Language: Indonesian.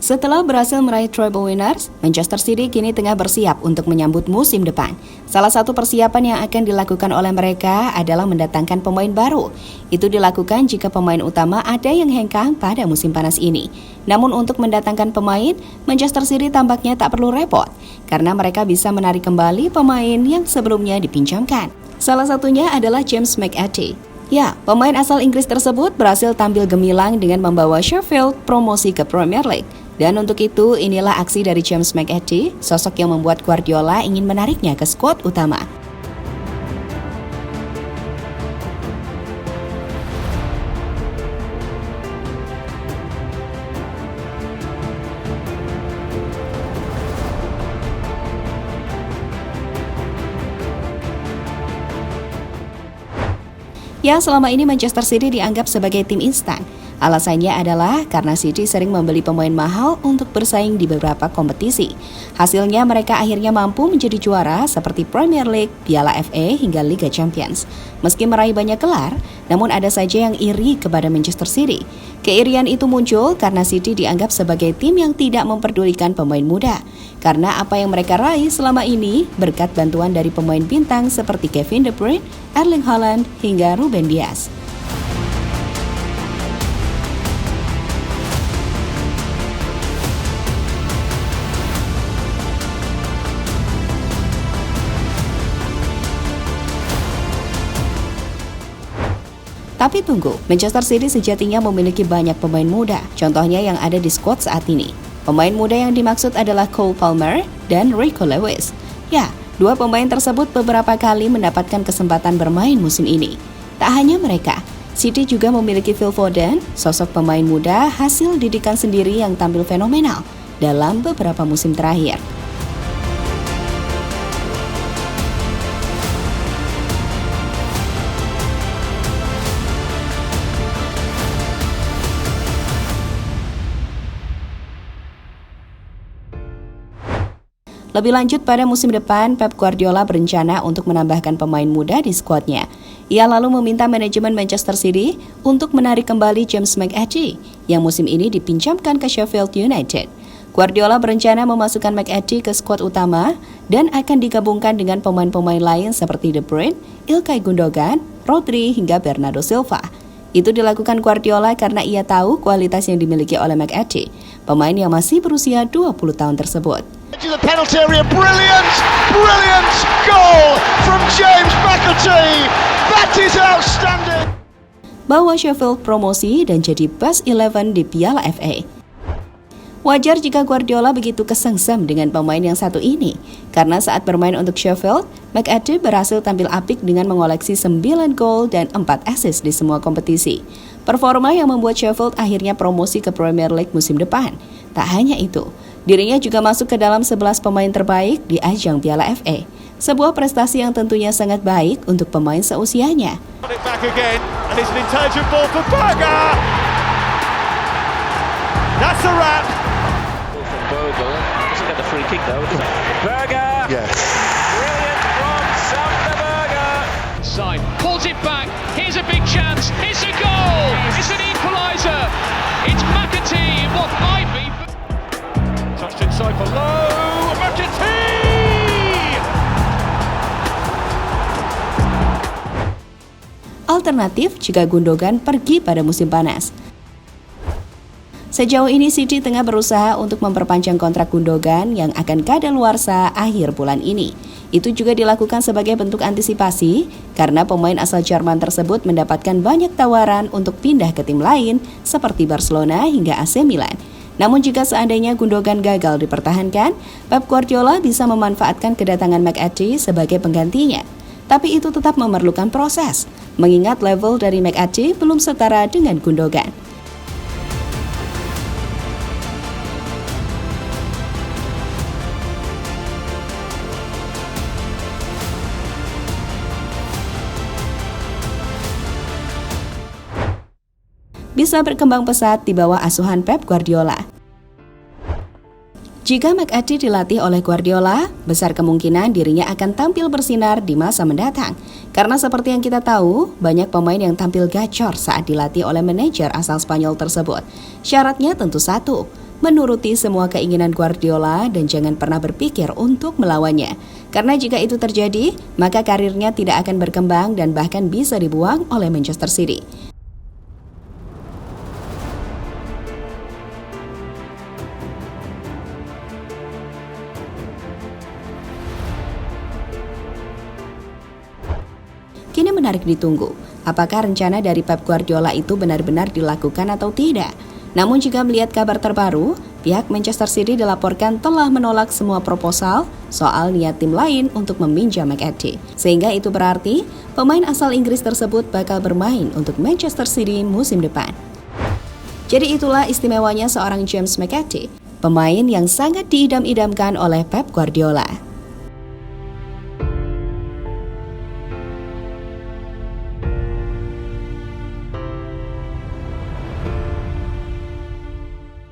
Setelah berhasil meraih treble winners, Manchester City kini tengah bersiap untuk menyambut musim depan. Salah satu persiapan yang akan dilakukan oleh mereka adalah mendatangkan pemain baru. Itu dilakukan jika pemain utama ada yang hengkang pada musim panas ini. Namun untuk mendatangkan pemain, Manchester City tampaknya tak perlu repot, karena mereka bisa menarik kembali pemain yang sebelumnya dipinjamkan. Salah satunya adalah James McAtee. Ya, pemain asal Inggris tersebut berhasil tampil gemilang dengan membawa Sheffield promosi ke Premier League. Dan untuk itu, inilah aksi dari James McAtee, sosok yang membuat Guardiola ingin menariknya ke skuad utama. Ya, selama ini Manchester City dianggap sebagai tim instan. Alasannya adalah karena City sering membeli pemain mahal untuk bersaing di beberapa kompetisi. Hasilnya mereka akhirnya mampu menjadi juara seperti Premier League, Piala FA hingga Liga Champions. Meski meraih banyak gelar, namun ada saja yang iri kepada Manchester City. Keirian itu muncul karena City dianggap sebagai tim yang tidak memperdulikan pemain muda. Karena apa yang mereka raih selama ini berkat bantuan dari pemain bintang seperti Kevin De Bruyne, Erling Haaland hingga Ruben Dias. Tapi tunggu, Manchester City sejatinya memiliki banyak pemain muda, contohnya yang ada di skuad saat ini. Pemain muda yang dimaksud adalah Cole Palmer dan Rico Lewis. Ya, dua pemain tersebut beberapa kali mendapatkan kesempatan bermain musim ini. Tak hanya mereka, City juga memiliki Phil Foden, sosok pemain muda hasil didikan sendiri yang tampil fenomenal dalam beberapa musim terakhir. Lebih lanjut, pada musim depan, Pep Guardiola berencana untuk menambahkan pemain muda di skuadnya. Ia lalu meminta manajemen Manchester City untuk menarik kembali James McAtee, yang musim ini dipinjamkan ke Sheffield United. Guardiola berencana memasukkan McAtee ke skuad utama dan akan digabungkan dengan pemain-pemain lain seperti De Bruyne, Ilkay Gundogan, Rodri hingga Bernardo Silva. Itu dilakukan Guardiola karena ia tahu kualitas yang dimiliki oleh McAtee, pemain yang masih berusia 20 tahun tersebut. The penalty area, brilliant goal from James McAtee. That is outstanding. Bawa Sheffield promosi dan jadi best 11 di Piala FA. Wajar jika Guardiola begitu kesengsem dengan pemain yang satu ini, karena saat bermain untuk Sheffield, McAtee berhasil tampil apik dengan mengoleksi 9 gol dan 4 assist di semua kompetisi. Performa yang membuat Sheffield akhirnya promosi ke Premier League musim depan. Tak hanya itu, dirinya juga masuk ke dalam 11 pemain terbaik di ajang Piala FA. Sebuah prestasi yang tentunya sangat baik untuk pemain seusianya. Pulls it back. Here's a big chance. It's a goal. It's an equaliser. It's McAtee. What might be. Touched inside for low. McAtee. Alternatif jika Gundogan pergi pada musim panas. Sejauh ini City tengah berusaha untuk memperpanjang kontrak Gundogan yang akan kadaluarsa akhir bulan ini. Itu juga dilakukan sebagai bentuk antisipasi karena pemain asal Jerman tersebut mendapatkan banyak tawaran untuk pindah ke tim lain seperti Barcelona hingga AC Milan. Namun jika seandainya Gundogan gagal dipertahankan, Pep Guardiola bisa memanfaatkan kedatangan McAtee sebagai penggantinya. Tapi itu tetap memerlukan proses, mengingat level dari McAtee belum setara dengan Gundogan. Bisa berkembang pesat di bawah asuhan Pep Guardiola. Jika McAtee dilatih oleh Guardiola, besar kemungkinan dirinya akan tampil bersinar di masa mendatang. Karena seperti yang kita tahu, banyak pemain yang tampil gacor saat dilatih oleh manajer asal Spanyol tersebut. Syaratnya tentu satu, menuruti semua keinginan Guardiola dan jangan pernah berpikir untuk melawannya. Karena jika itu terjadi, maka karirnya tidak akan berkembang dan bahkan bisa dibuang oleh Manchester City. Kini menarik ditunggu, apakah rencana dari Pep Guardiola itu benar-benar dilakukan atau tidak. Namun jika melihat kabar terbaru, pihak Manchester City dilaporkan telah menolak semua proposal soal niat tim lain untuk meminjam McAtee. Sehingga itu berarti pemain asal Inggris tersebut bakal bermain untuk Manchester City musim depan. Jadi itulah istimewanya seorang James McAtee, pemain yang sangat diidam-idamkan oleh Pep Guardiola.